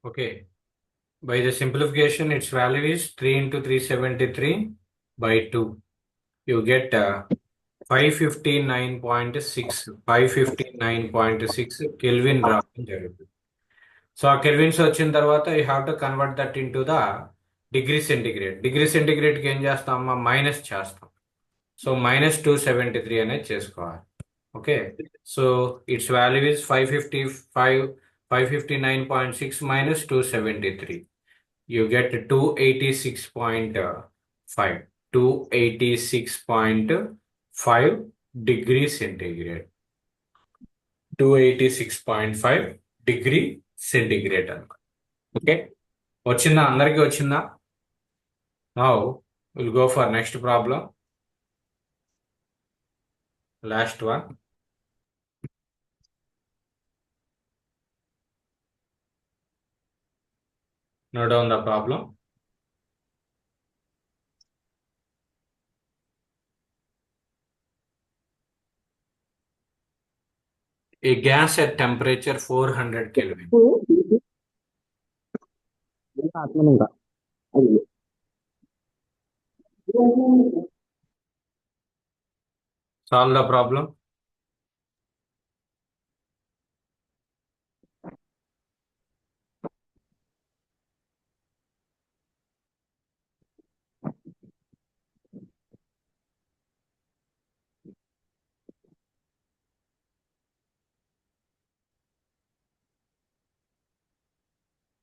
Okay. By the simplification, its value is 3 into 373 by 2. You get 559.6 Kelvin రావడం జరుగుతుంది. So ఆ kelvins వచ్చిన తర్వాత you have to convert that into the degree centigrade. Degree సెంటిగ్రేడ్కి ఏం చేస్తామమ్మా, minus చేస్తాం. సో -273 అనేది చేసుకోవాలి. Okay. So it's value is 559.6 minus 273. You get 286.5. 286.5 degree centigrade. 286.5 degree centigrade అనుకో. ఓకే, వచ్చిందా? అందరికీ వచ్చిందా? Now will go for next problem. Last one. Note down the problem. A gas at temperature 400 Kelvin. Solve the problem.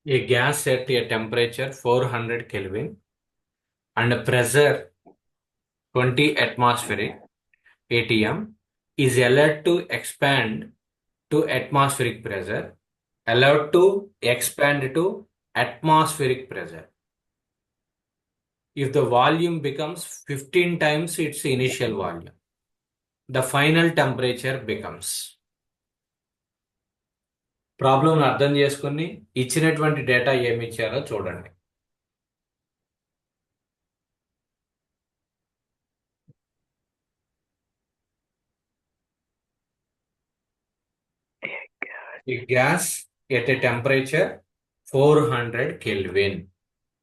A gas at a temperature 400 Kelvin and a pressure 20 atmospheric atm is allowed to expand to atmospheric pressure. Allowed to expand to atmospheric pressure if the volume becomes 15 times its initial volume. The final temperature becomes. Problem అర్థం చేసుకుని ఇచ్చినటువంటి data ఏమి ఇచ్చారో చూడండి. ఈ gas at a temperature 400 kelvin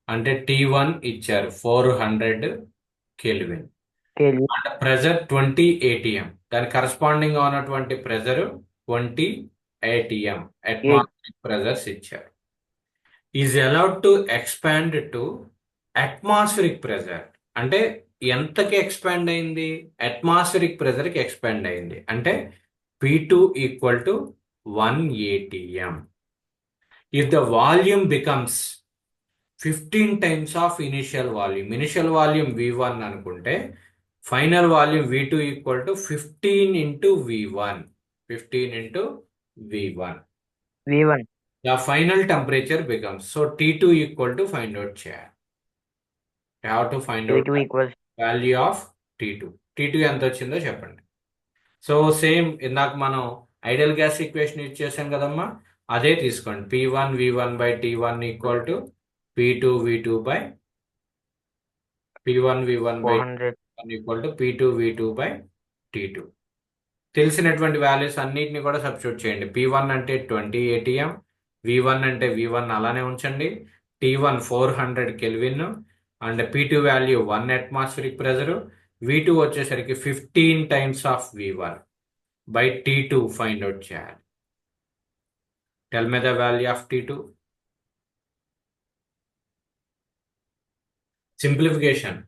అంటే T1 ఇచ్చారు 400 kelvin అంటే ప్రెజర్ 20 atm. దాని కరస్పాండింగ్ ఉన్నటువంటి ప్రెజర్ 20 atm అట్మాస్ఫిరిక్ ప్రెజర్స్ ఇచ్చారు. Is allowed to expand to atmospheric pressure అంటే ఎంతకి ఎక్స్పాండ్ అయింది? అట్మాస్ఫిరిక్ ప్రెజర్ కి ఎక్స్పాండ్ అయింది అంటే P2 equal to 1 atm. If the volume becomes 15 times of initial volume V1 అనుకుంటే final volume V2 equal to 15 into V1. 15 into V1. The final temperature becomes, so T2 equal to find out చేయాలి. You have to find out the value of T2. T2 ఎంత వచ్చిందో చెప్పండి. So same ఇందాక మనం ideal gas equation use చేసాం కదమ్మా, అదే తీసుకోండి. P1 V1 by T1 equal to P2 V2 by P1 V1 by T1 equal to P2 V2 by T2. తెలిసినటువంటి వాల్యూస్ అన్నిటిని కూడా సబ్స్టిట్యూట్ చేయండి. P1 అంటే 20 atm, V1 అంటే V1 అలానే ఉంచండి, T1 400 kelvin and P2 value 1 atmospheric pressure, V2 వచ్చేసరికి 15 times of V1 by T2 find out చేయాలి. Tell me the value of T2. Simplification.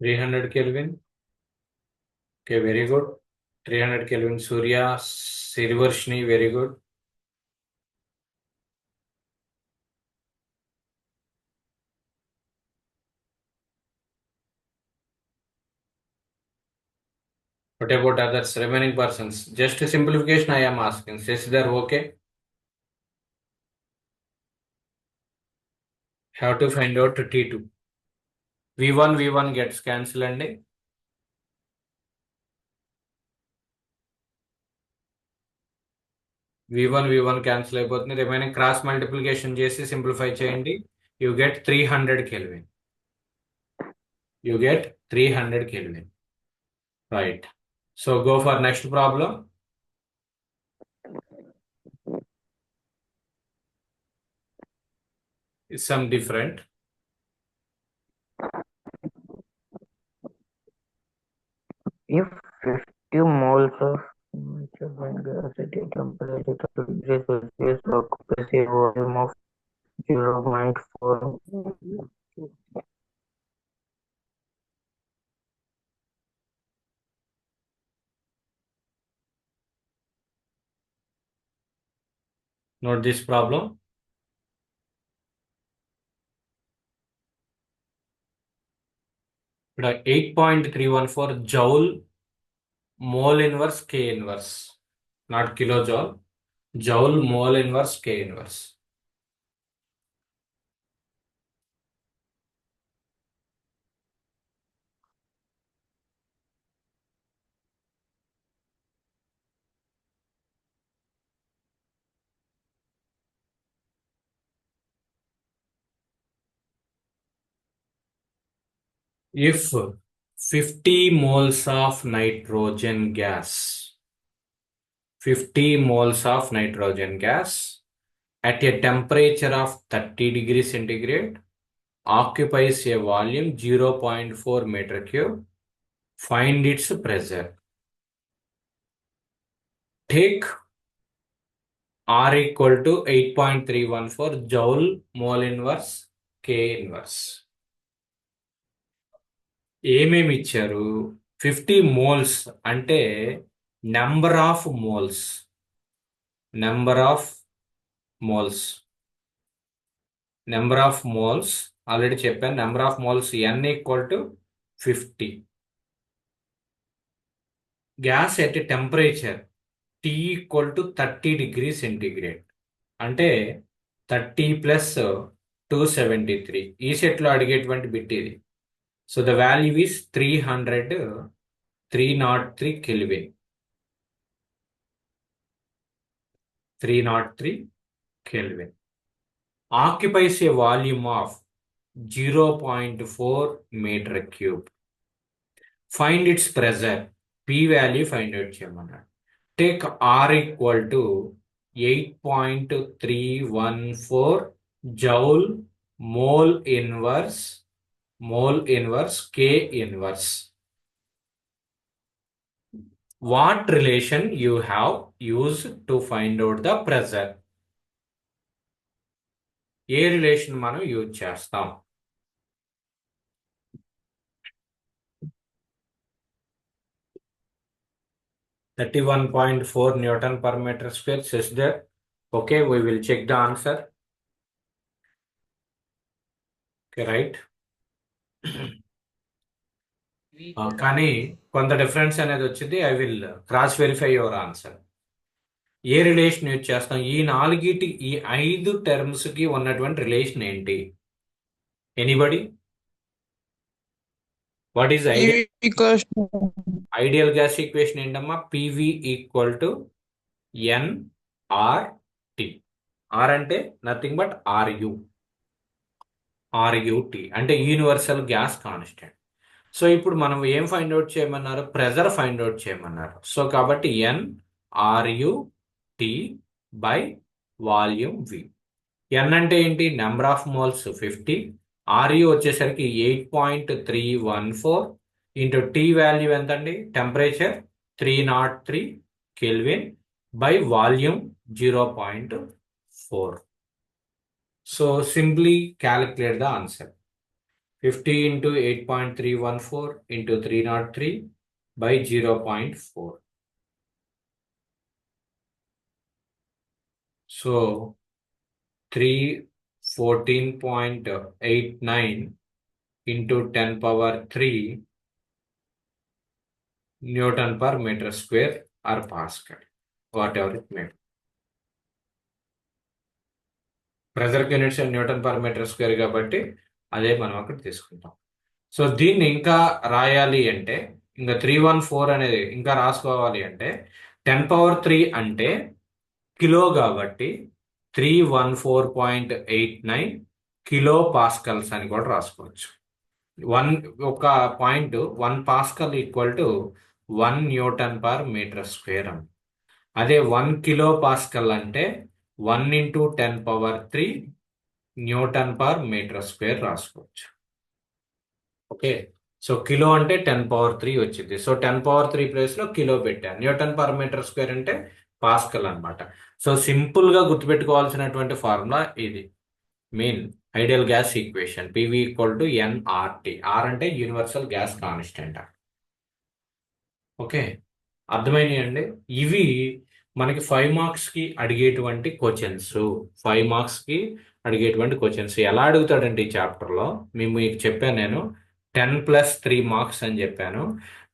300 Kelvin. Okay, very good. 300 Kelvin. Surya, Sirivarshini, very good. What about others, remaining persons? Just a simplification I am asking. Says okay? Have to find out T2. V1 gets cancelled and V1 cancel అయిపోతుంది. Remaining cross multiplication చేసి simplify చేయండి. You get 300 Kelvin. You get 300 Kelvin. Right. So go for next problem. It's some different. If 50 moles of natural gas at a temperature of 2 degrees Celsius occupies a volume of 0.4 Note this problem. ఇక్కడ 8.314 joule mole inverse K inverse. Not kilojoule. Joule mole inverse K inverse. If 50 moles of nitrogen gas, 50 moles of nitrogen gas at a temperature of 30 degrees centigrade occupies a volume 0.4 meter cube, find its pressure. Take R equal to 8.314 joule mole inverse K inverse. ఏమేమి ఇచ్చారు? 50 moles అంటే number of moles. Number of moles already చెప్పాను. Number of moles n equal to 50. Gas at temperature T equal to 30 degree centigrade అంటే 30 plus 273. ఈ సెట్లో అడిగేటువంటి bit ఇది. So the value is 303 Kelvin. 303 Kelvin. Occupies a volume of 0.4 meter cube. Find its pressure. P value find out చేయమన్నాడు. Take R equal to 8.314 joule mole inverse K inverse. What relation you have used to find out the pressure? A relation మనం use చేస్తాం? 31.4 Newton per meter square says there. Okay, we will check the answer. Okay, right? కానీ కొంత difference అనేది వచ్చింది. I will cross verify your answer. ఏ relation use చేస్తాం? ఈ 5 terms కి ఉన్నటువంటి రిలేషన్ ఏంటి? Anybody? What is ideal gas equation ఏంటమ్మా? PV equal to NRT. R అంటే నథింగ్ బట్ RUT అంటే యూనివర్సల్ గ్యాస్ కాన్స్టెంట్. సో ఇప్పుడు మనం ఏం ఫైండ్ అవుట్ చేయమన్నారు? ప్రెజర్ ఫైండ్ అవుట్ చేయమన్నారు. సో కాబట్టి NRUT by volume V. N అంటే ఏంటి? Number of moles 50. RU వచ్చేసరికి 8.314 ఇంటూ T వాల్యూ ఎంత అండి? Temperature 303 Kelvin by volume 0.4. So simply calculate the answer. 50 into 8.314 into 303 by 0.4. So 314.89 into 10 power 3 Newton per meter square or Pascal, whatever it may be. Pressure units newton per metre square కాబట్టి అదే మనం అక్కడ తీసుకుంటాం. So దీన్ని ఇంకా రాయాలి అంటే ఇంకా 314 అనేది ఇంకా రాసుకోవాలి అంటే 10 power 3 అంటే కిలో కాబట్టి 314.89 కిలో పాస్కల్స్ అని కూడా రాసుకోవచ్చు. ఒక point 1 pascal equal to 1 newton per metre square అని. అదే 1 కిలో పాస్కల్ అంటే 1 into 10 power 3 newton per metre square రాసుకోవచ్చు. ఓకే, సో కిలో అంటే 10 power 3 వచ్చింది. సో 10 power 3 ప్లేస్ లో కిలో పెట్టాను. న్యూటన్ పర్ మీటర్ స్క్వేర్ అంటే పాస్కల్ అన్నమాట. సో సింపుల్ గా గుర్తుపెట్టుకోవాల్సినటువంటి ఫార్ములా ఇది. Mean ideal gas equation PV equal to nRT. R అంటే యూనివర్సల్ గ్యాస్ కాన్స్టెంట్. ఓకే, అర్థమైనాయండి. ఇవి మనకి 5 మార్క్స్ కి అడిగేటువంటి క్వశ్చన్స్. 5 మార్క్స్ కి అడిగేటువంటి క్వశ్చన్స్ ఎలా అడుగుతాడంటే ఈ చాప్టర్ లో మీకు చెప్పాను నేను 10 + 3 మార్క్స్ అని చెప్పాను.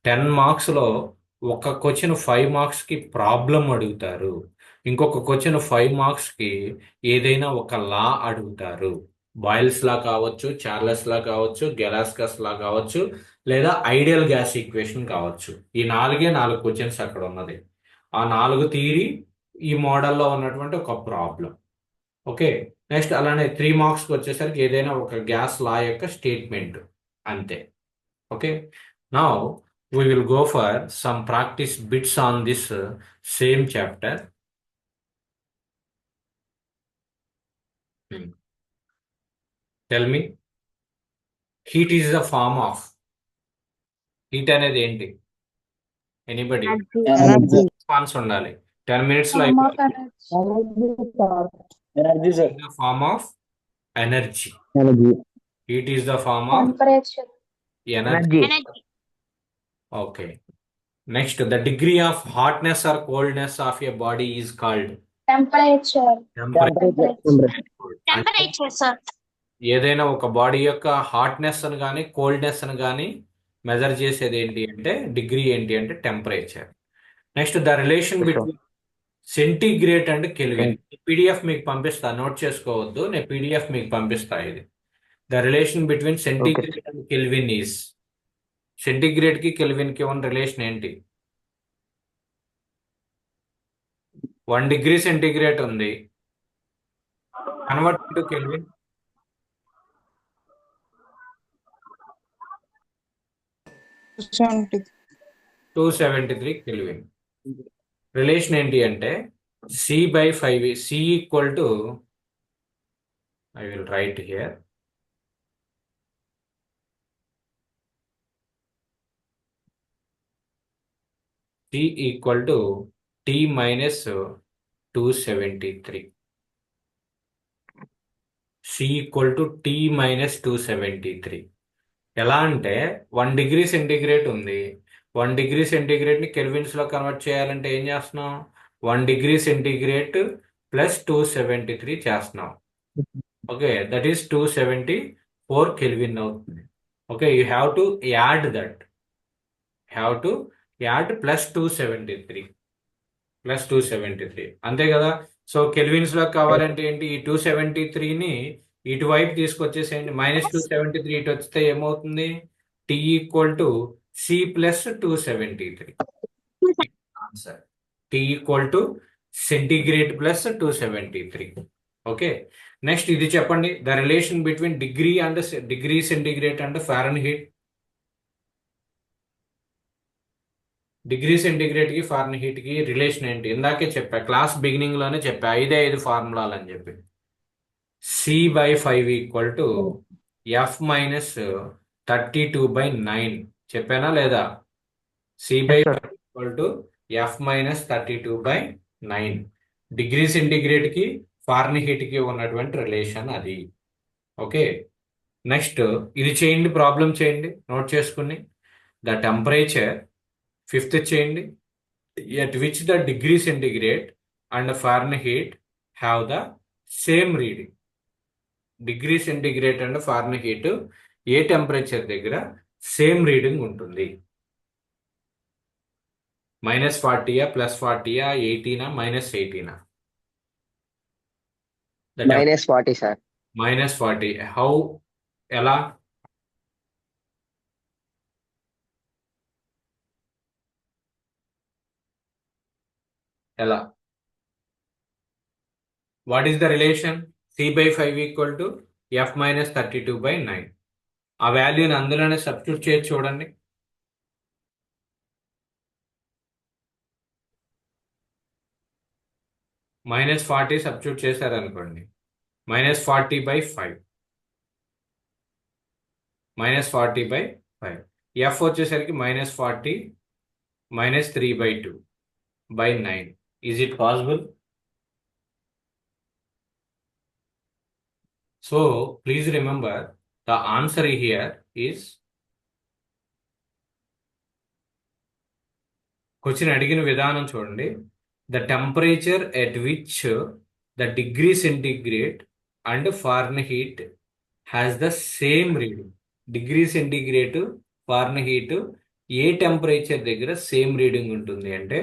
10 మార్క్స్ లో ఒక క్వశ్చన్ 5 మార్క్స్ కి ప్రాబ్లం అడుగుతారు. ఇంకొక క్వశ్చన్ 5 మార్క్స్ కి ఏదైనా ఒక లా అడుగుతారు. బాయిల్స్ లా కావచ్చు, చార్లెస్ లా కావచ్చు, గెలాస్కస్ లా కావచ్చు, లేదా ఐడియల్ గ్యాస్ ఈక్వేషన్ కావచ్చు. ఈ 4 క్వశ్చన్స్ అక్కడ ఉన్నది. ఆ 4 థియరీ ఈ మోడల్లో ఉన్నటువంటి ఒక ప్రాబ్లం. ఓకే, నెక్స్ట్ అలానే 3 మార్క్స్కి వచ్చేసరికి ఏదైనా ఒక గ్యాస్ లా యొక్క స్టేట్మెంట్ అంతే. Okay, now we will go for some practice bits on this same chapter. Tell me, heat is the form of. Heat అనేది ఏంటి? ఎనీబడి రెస్పాన్స్ ఉండాలి. 10 minutes లో form of energy. Heat is the form of energy. Okay, next the degree of hotness or coldness of a body is called temperature. ఏదైనా ఒక body యొక్క hotness అని కానీ coldness అని కానీ మెజర్ చేసేది ఏంటి అంటే డిగ్రీ ఏంటి అంటే temperature. Next the relation between centigrade and kelvin. PDF మీకు పంపిస్తా, నోట్ చేసుకోవద్దు, నేను PDF మీకు పంపిస్తా. ఇది the relation between centigrade and kelvin is. Centigrade కి కెల్విన్ కి ఉన్న రిలేషన్ ఏంటి? 1 degree సెంటిగ్రేడ్ ఉంది, convert to kelvin 273 kelvin. Relation ఏంటి అంటే C/5. C equal to, I will write here, C equal to T minus 273. C equal to T minus 273. ఎలా అంటే 1 degree centigrade ఉంది. 1 degree సెంటిగ్రేడ్ ని కెల్విన్స్ లో convert చేయాలంటే ఏం చేస్తున్నాం? 1 degree సెంటిగ్రేడ్ ప్లస్ 273 చేస్తున్నాం. ఓకే, దట్ ఈస్ 274 కెల్విన్ అవుతుంది. Okay, you have to add that. Have to add plus 273 అంతే కదా. సో కెల్విన్స్ లో కావాలంటే ఏంటి? ఈ 273ని ఇటువైపు తీసుకొచ్చేసేయండి. -273 ఇటు వస్తే ఏమవుతుంది? T equal to C plus 273. Answer T equal to centigrade plus 273. Okay, next ఇది చెప్పండి, the relation between degree centigrade and Fahrenheit. Degree centigrade కి ఫారెన్హీట్ కి రిలేషన్ ఏంటి? ఇందాకే చెప్పా, క్లాస్ బిగినింగ్ లోనే చెప్పా, 5 ఫార్ములాలు అని చెప్పి. C/5 equal to F minus 32/9 చెప్పానా లేదా? C/5 equal to F minus 32/9. Degree centigrade కి ఫారెన్హీట్ కి ఉన్నటువంటి రిలేషన్ అది. ఓకే, నెక్స్ట్ ఇది చేయండి, ప్రాబ్లం చేయండి నోట్ చేసుకుని. ద టెంపరేచర్ ఫిఫ్త్ చేయండి. At which the degree centigrade and Fahrenheit have the same reading. Degree centigrade and Fahrenheit A temperature దగ్గర సేమ్ రీడింగ్ ఉంటుంది? -40 +40 18 -18? The -40 sir. -40 హౌ? ఎలా? ఎలా? What is the relation? C/5 = F - 32/9. ఆ వాల్యూని అందులోనే substitute చేయొచ్చు చూడండి. -40 సబ్స్టిట్యూట్ చేశారనుకోండి, -40/5. -40/5. F వచ్చేసరికి -40 -3/2/9. Is it possible? So please remember the answer here is, question అడిగిన విధానం చూడండి. The temperature at which the degree centigrade and Fahrenheit has the same reading. Degree centigrade, Fahrenheit A temperature దగ్గర same reading ఉంటుంది అంటే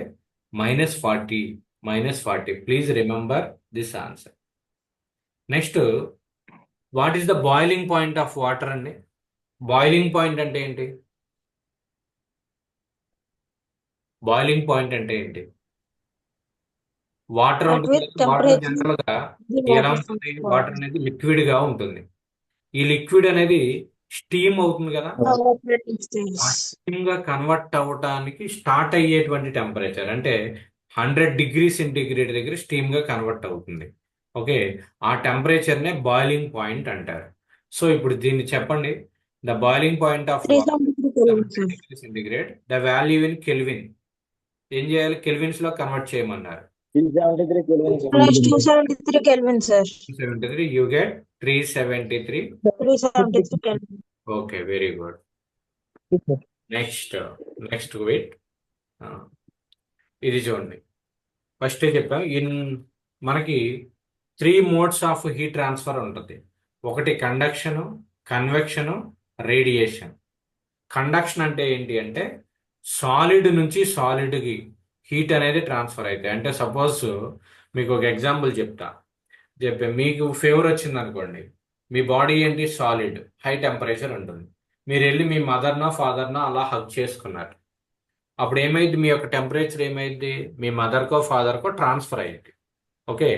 -40. -40. Please remember this answer. Next, what is the boiling point of water అండి? Boiling point అంటే ఏంటి? Boiling point అంటే ఏంటి? Water At ఉంటుంది which కదా, వాటర్ temperature జనరల్ గా the ఎలా water ఉంటుంది? is వాటర్ అనేది లిక్విడ్ గా ఉంటుంది. ఈ లిక్విడ్ అనేది స్టీమ్ అవుతుంది కదా, evaporating ఆ stage. స్టీమ్ గా కన్వర్ట్ అవ్వడానికి స్టార్ట్ అయ్యేటువంటి టెంపరేచర్ అంటే 100 డిగ్రీ సెంటిగ్రేడ్ దగ్గర స్టీమ్ గా కన్వర్ట్ అవుతుంది. ఓకే, ఆ టెంపరేచర్ నే బాయిలింగ్ పాయింట్ అంటారు. సో ఇప్పుడు దీన్ని చెప్పండి. The boiling point of 373 Kelvin, 100 sir. Degree centigrade, the value in kelvin. ఏం చేయాలి? కెల్విన్స్ లో కన్వర్ట్ చేయమన్నారు. 373 Kelvin sir. Plus 273 Kelvin, sir. 273, you get 373. 373 Kelvin. Okay, very good. Next wait. ఇది చూడండి, ఫస్ట్ చెప్పాం. మనకి 3 మోడ్స్ ఆఫ్ హీట్ ట్రాన్స్ఫర్ ఉంటుంది. ఒకటి కండక్షన్, కన్వెక్షన్, రేడియేషన్. కండక్షన్ అంటే ఏంటి అంటే సాలిడ్ నుంచి సాలిడ్కి హీట్ అనేది ట్రాన్స్ఫర్ అవుతాయి. అంటే సపోజ్ మీకు ఒక ఎగ్జాంపుల్ చెప్పే, మీకు ఫీవర్ వచ్చింది అనుకోండి, మీ బాడీ ఏంటి? సాలిడ్, హై టెంపరేచర్ ఉంటుంది. మీరు వెళ్ళి మీ మదర్నో ఫాదర్నో అలా హగ్ చేసుకున్నారు. అప్పుడు ఏమైంది? మీ యొక్క టెంపరేచర్ ఏమైంది? మీ మదర్కో ఫాదర్కో ట్రాన్స్ఫర్ అయ్యింది. ఓకే,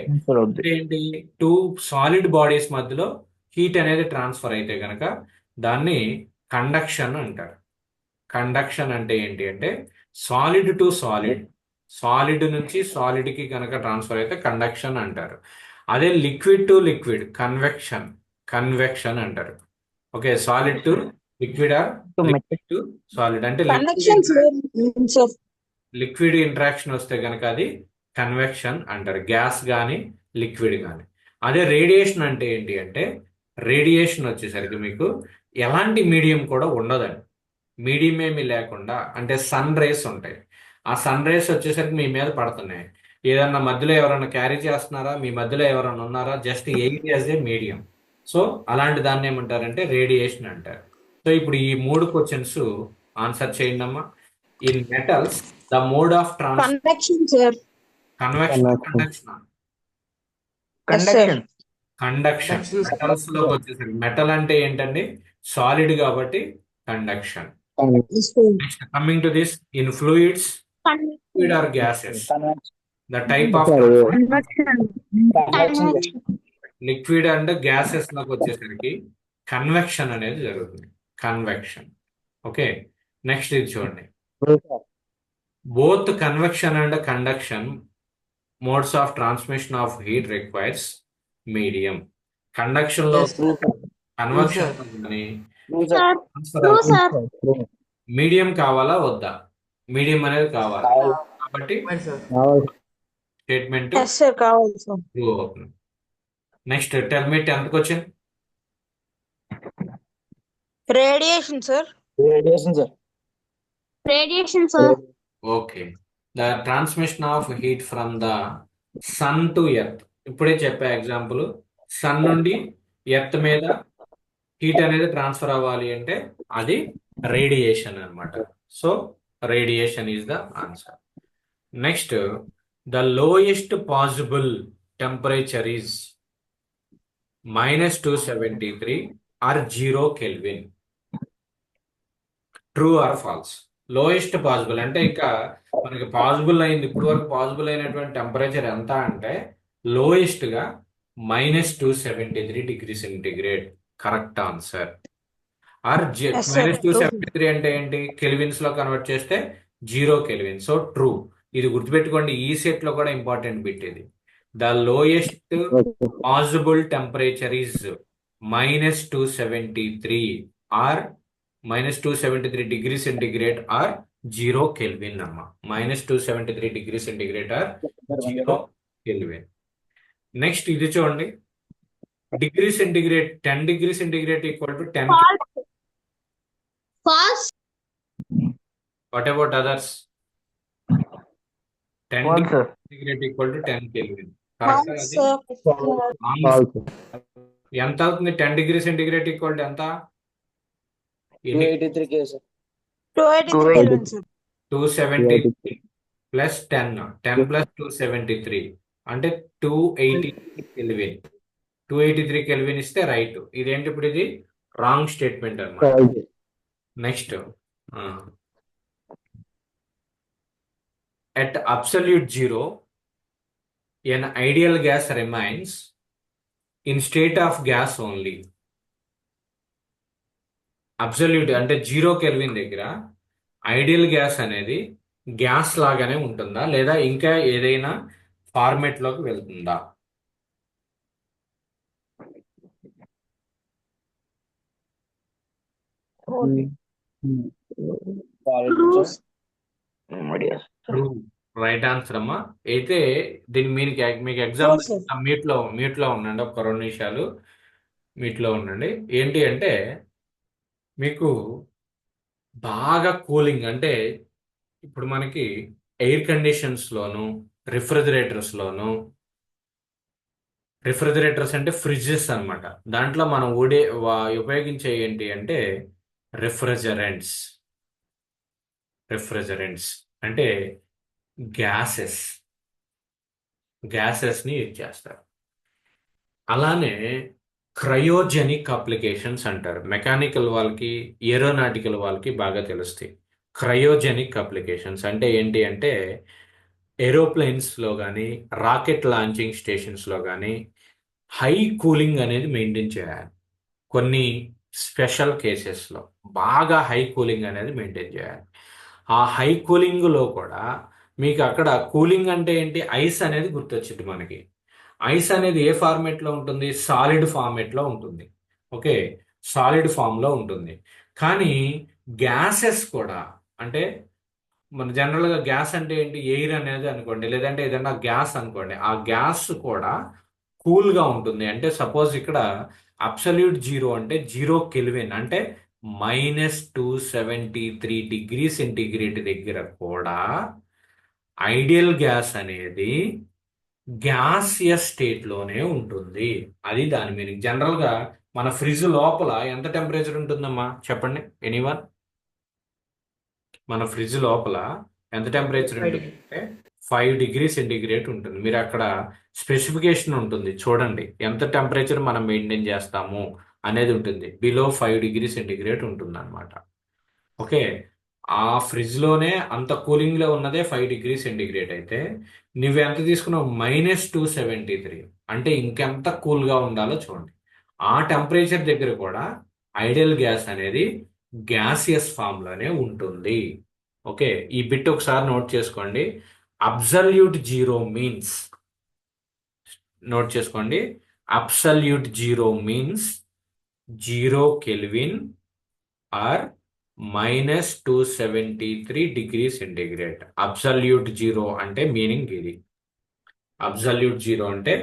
ఏంటి? 2 సాలిడ్ బాడీస్ మధ్యలో హీట్ అనేది ట్రాన్స్ఫర్ అయితే కనుక దాన్ని కండక్షన్ అంటారు. కండక్షన్ అంటే ఏంటి అంటే సాలిడ్ టు సాలిడ్, సాలిడ్ నుంచి సాలిడ్ కి కనుక ట్రాన్స్ఫర్ అయితే కండక్షన్ అంటారు. అదే లిక్విడ్ టు లిక్విడ్, కన్వెక్షన్ అంటారు. Okay, solid to liquid are liquid to solid అంటే Convection, sir, means of liquid interaction వస్తే కనుక అది కన్వెక్షన్ అంటారు, గ్యాస్ కానీ లిక్విడ్ కానీ. అదే రేడియేషన్ అంటే ఏంటి అంటే రేడియేషన్ వచ్చేసరికి మీకు ఎలాంటి మీడియం కూడా ఉండదండి. మీడియం ఏమి లేకుండా, అంటే సన్ రేస్ ఉంటాయి. ఆ సన్ రేస్ వచ్చేసరికి మీ మీద పడుతున్నాయి. ఏదన్నా మధ్యలో ఎవరైనా క్యారీ చేస్తున్నారా? మీ మధ్యలో ఎవరైనా ఉన్నారా? Just air as a medium. So అలాంటి దాన్ని ఏమంటారంటే రేడియేషన్ అంటారు. సో ఇప్పుడు ఈ 3 క్వశ్చన్స్ ఆన్సర్ చేయండి అమ్మా. In metals the mode of convection, sir. Convection, Yes, sir. Conduction. Metals లోకి వచ్చేసరికి మెటల్ అంటే ఏంటండి? సాలిడ్ కాబట్టి conduction. Yes, sir. Next coming to this, in fluids, liquid or gases, the type of Convection. Liquid and gases లోకి వచ్చేసరికి convection అనేది జరుగుతుంది. Convection. Okay, next ఇది చూడండి. Both convection and conduction modes of transmission of heat requires medium. Conduction లో convection కానీ medium కావాలా వద్దా? మీడియం అనేది కావాలి. కాబట్టి స్టేట్మెంట్ Yes, sir. కావాలి, sir. ట్రూ అవుతుంది. Next tell me 10th question. Radiation, sir. Radiation, sir. Radiation, sir. Okay. The transmission of heat from the sun to earth. ఇప్పుడే చెప్పే ఎగ్జాంపుల్, సన్ నుండి ఎర్త్ మీద హీట్ అనేది ట్రాన్స్ఫర్ అవ్వాలి అంటే అది రేడియేషన్ అన్నమాట. So radiation is the answer. Next, the lowest possible temperature is -273 or 0 kelvin. True or false? Lowest possible అంటే ఇంకా మనకి పాసిబుల్ అయింది, ఇప్పుడు వరకు పాసిబుల్ అయినటువంటి టెంపరేచర్ ఎంత అంటే లోయెస్ట్ గా -273 ° correct answer. Or Yes, sir. -273 అంటే ఏంటి? కెల్విన్స్ లో కన్వర్ట్ చేస్తే 0 కెల్విన్. So true. ఇది గుర్తుపెట్టుకోండి, ఈ సెట్ లో కూడా ఇంపార్టెంట్ బిట్ ఇది. The lowest possible temperature is -273 or -273 °C or 0 kelvin అమ్మ. -273 °C ఆర్ 0 కెల్విన్. నెక్స్ట్ ఇది చూడండి, degree centigrade 10 °C equal to 10. False. What about others? 10 False, sir. °C equal to 10 kelvin. Correct? False, అది sir. False. ఎంత అవుతుంది? 10 °C equal to ఎంత? 283 K, sir. 283 Kelvin, sir. 273 plus 10 plus 273 అంటే 283 kelvin. 283 kelvin ఇస్తే right. ఇదేంటి ఇప్పుడు? ఇది wrong statement అన్నమాట. False. Next, at absolute zero an ideal gas remains in state of gas only. Absolute అంటే 0 కెల్విన్ దగ్గర ఐడియల్ గ్యాస్ అనేది గ్యాస్ లాగానే ఉంటుందా లేదా ఇంకా ఏదైనా ఫార్మేట్ లోకి వెళ్తుందా? False, sir. Yes. True. Right answer అమ్మా. అయితే దీన్ని మీకు Yes, ఎగ్జాంపుల్ sir. మ్యూట్ లో ఉండండి, ఒక 2 నిమిషాలు మ్యూట్ లో ఉండండి. ఏంటి అంటే మీకు బాగా కూలింగ్ అంటే ఇప్పుడు మనకి ఎయిర్ కండిషన్స్ లోను రిఫ్రిజిరేటర్స్ అంటే ఫ్రిడ్జెస్ అన్నమాట. దాంట్లో మనం ఉపయోగించే ఏంటి అంటే రిఫ్రిజరెంట్స్ అంటే గ్యాసెస్ ని యూజ్ చేస్తారు. అలానే క్రయోజెనిక్ అప్లికేషన్స్ అంటారు. మెకానికల్ వాళ్ళకి, ఏరోనాటికల్ వాళ్ళకి బాగా తెలుస్తాయి. క్రయోజెనిక్ అప్లికేషన్స్ అంటే ఏంటి అంటే ఏరోప్లేన్స్ లో కానీ రాకెట్ లాంచింగ్ స్టేషన్స్ లో కానీ హై కూలింగ్ అనేది మెయింటైన్ చేయాలి. కొన్ని స్పెషల్ కేసెస్లో బాగా హై కూలింగ్ అనేది మెయింటైన్ చేయాలి. ఆ హై కూలింగ్లో కూడా మీకు అక్కడ కూలింగ్ అంటే ఏంటి? ఐస్ అనేది గుర్తొచ్చింది మనకి. ఐస్ అనేది ఏ ఫార్మేట్లో ఉంటుంది? సాలిడ్ ఫార్మేట్లో ఉంటుంది. ఓకే, సాలిడ్ ఫామ్లో ఉంటుంది. కానీ గ్యాసెస్ కూడా అంటే మన జనరల్గా గ్యాస్ అంటే ఏంటి? ఎయిర్ అనేది అనుకోండి, లేదంటే ఏదైనా గ్యాస్ అనుకోండి. ఆ గ్యాస్ కూడా కూల్గా ఉంటుంది. అంటే సపోజ్ ఇక్కడ అబ్సల్యూట్ 0 అంటే 0 కెల్విన్ అంటే -273 °C దగ్గర కూడా ఐడియల్ గ్యాస్ అనేది గ్యాసియస్ స్టేట్ లోనే ఉంటుంది. అది దాని మీనింగ్. జనరల్ గా మన ఫ్రిడ్జ్ లోపల ఎంత టెంపరేచర్ ఉంటుందమ్మా చెప్పండి ఎనీవన్? మన ఫ్రిడ్జ్ లోపల ఎంత టెంపరేచర్ ఉంటుంది అంటే 5 °C ఉంటుంది. మీరు అక్కడ స్పెసిఫికేషన్ ఉంటుంది చూడండి, ఎంత టెంపరేచర్ మనం మెయింటైన్ చేస్తాము అనేది ఉంటుంది. బిలో 5 °C ఉంటుంది అనమాట. ఓకే, ఆ ఫ్రిడ్జ్ లోనే అంత కూలింగ్ లో ఉన్నదే 5 °C అయితే నువ్వు ఎంత తీసుకున్నావు? -273 అంటే ఇంకెంత కూల్ గా ఉండాలో చూడండి. ఆ టెంపరేచర్ దగ్గర కూడా ఐడియల్ గ్యాస్ అనేది గ్యాసియస్ ఫామ్ లోనే ఉంటుంది. ఓకే, ఈ బిట్ ఒకసారి నోట్ చేసుకోండి. అబ్సల్యూట్ 0 మీన్స్, నోట్ చేసుకోండి, absolute 0 means 0 kelvin or -273 °C. Absolute 0 అంటే మీనింగ్ ఇది. అబ్సల్యూట్ 0 అంటే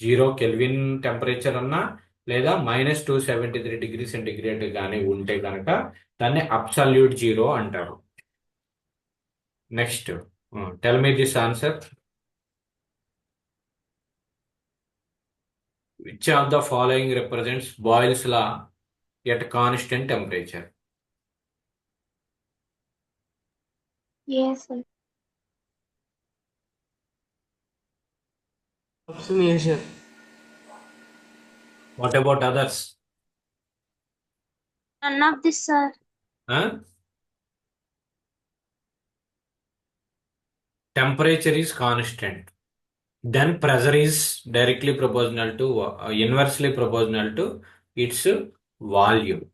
0 కెల్విన్ టెంపరేచర్ అన్నా లేదా -273 డిగ్రీ సెంటిగ్రేడ్ కానీ ఉంటే కనుక దాన్ని అబ్సల్యూట్ జీరో అంటారు. Next tell me this answer. Which of the following represents boils law at constant temperature? Yes, sir. Option A, sir. What about others? None of this, sir. Temperature is constant. Then pressure is directly proportional to inversely proportional to its volume.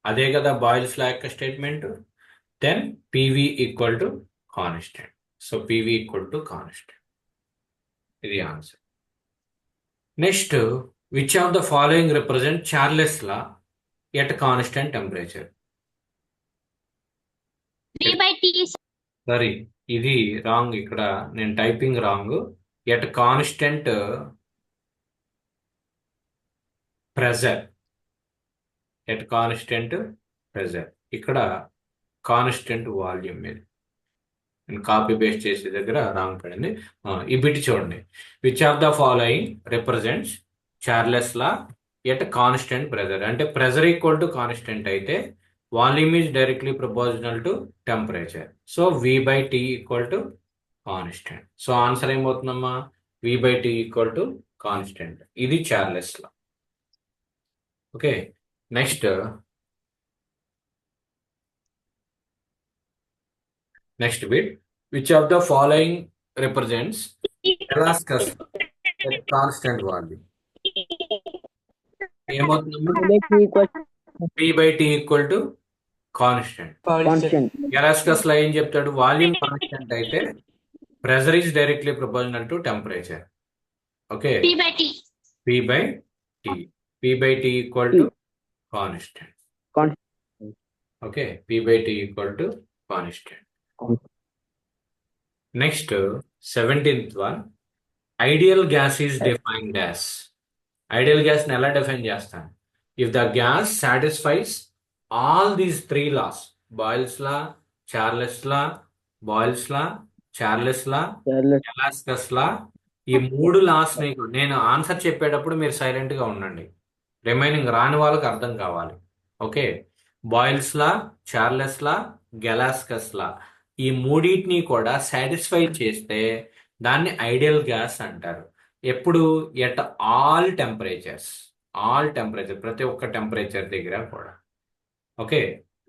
అదే కదా Boyle's law యొక్క statement. Then PV equal to constant. So PV equal to constant. ఇది answer. Next, which of the following represent Charles law at constant temperature? V/T, sir. Sorry, ఇది wrong. ఇక్కడ నేను typing wrong. At constant pressure. At constant pressure. ఇక్కడ constant volume మీద నేను copy paste చేసే దగ్గర wrong పడింది. ఈ బిట్ చూడండి. Which of the following represents Charles law at constant pressure? అంటే ప్రెజర్ ఈక్వల్ టు కాన్స్టెంట్ అయితే volume is directly proportional to temperature. So V/T equal to constant. So answer ఏమవుతుందమ్మా? V/T equal to constant. ఇది Charles law. Okay, next bit. Which of the following represents ఎలాస్టస్ at constant volume? ఏమవుతుందమ్మా? V/T equal to constant. Constant. ఎలాస్టస్ law ఏం చెప్తాడు? Volume constant అయితే pressure is directly proportional to temperature. Okay, P/T. P/T equal to constant. Okay, P/T equal to constant. Next 17th one. Ideal gas is defined as. Ideal gas ని ఎలా define చేస్తాను? If the gas satisfies all these 3 laws, Boyle's law, Charles law, Boyle's law, Charles law, ఎలాస్టస్ law. ఈ 3 laws నేను answer చెప్పేటప్పుడు మీరు silent గా ఉండండి. రిమైనింగ్ రాని వాళ్ళకి అర్థం కావాలి. Okay, Boyle's law, Charles law, గెలాస్కస్ లా, ఈ మూడింటిని కూడా సాటిస్ఫై చేస్తే దాన్ని ఐడియల్ గ్యాస్ అంటారు. ఎప్పుడు? At all temperatures. ప్రతి ఒక్క టెంపరేచర్ దగ్గర కూడా. ఓకే,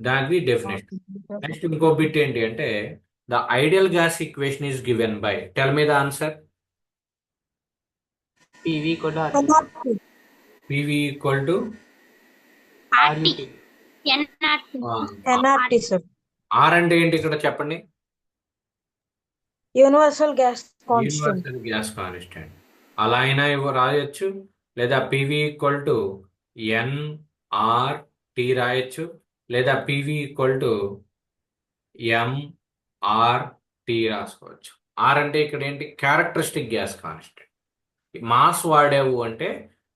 దానికి డెఫినేషన్. నెక్స్ట్ ఇంకో బిట్ ఏంటి అంటే the ideal gas equation is given by. Tell me the answer. PV equal to PV equal to RT. NRT. NRT, sir. R అంటే ఏంటి ఇక్కడ చెప్పండి? Universal gas constant. Universal gas constant. అలా అయినా రాయొచ్చు, లేదా PV ఈక్వల్ టు NRT రాయొచ్చు, లేదా PV ఈక్వల్ టు MRT రాసుకోవచ్చు. R అంటే ఇక్కడ ఏంటి? Characteristic gas constant. మాస్ వాడేవు అంటే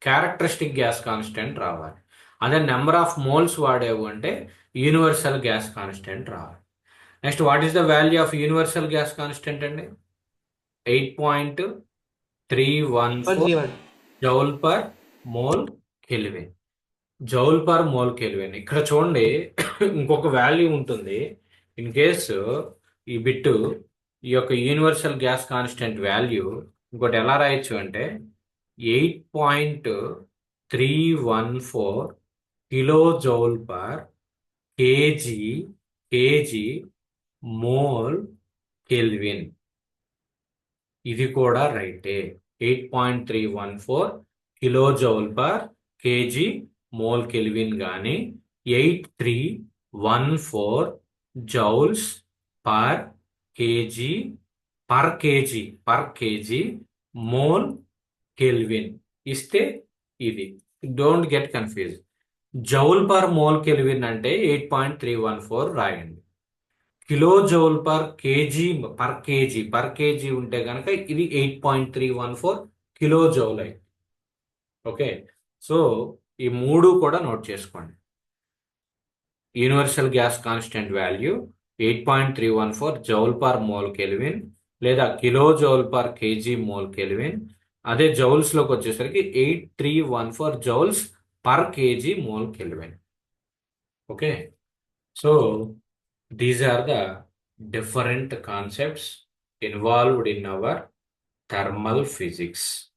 క్యారెక్టరిస్టిక్ గ్యాస్ కాన్స్టెంట్ రావాలి. అదే నెంబర్ ఆఫ్ మోల్స్ వాడేవు అంటే యూనివర్సల్ గ్యాస్ కాన్స్టెంట్ రావాలి. Next, what is the value of universal gas constant అండి? 8.314 joule per mole kelvin. Joule per mole kelvin. ఇక్కడ చూడండి, ఇంకొక వాల్యూ ఉంటుంది. ఇన్ కేసు ఈ బిట్టు ఈ యొక్క యూనివర్సల్ గ్యాస్ కాన్స్టెంట్ వాల్యూ ఇంకోటి ఎలా రాయొచ్చు అంటే 8.314 kilo joule per KG mole kelvin. ఇది కూడా రైటే. 8.314 kilo joule per KG mole kelvin కానీ 8314 joules per KG mole kelvin ఇస్తే ఇది. Don't get confuse. Joule per mole kelvin అంటే 8.314 రాయండి. కిలో జౌల్ పర్ కేజీ ఉంటే కనుక ఇది 8.314 కిలో జౌల్ అయింది. ఓకే, సో ఈ మూడు కూడా నోట్ చేసుకోండి. Universal gas constant value 8.314 joule per mole kelvin లేదా kilo joule per KG mole kelvin. అదే జౌల్స్ లోకి వచ్చేసరికి 8314 joules per KG mole kelvin. Okay, so these are the different concepts involved in our thermal physics.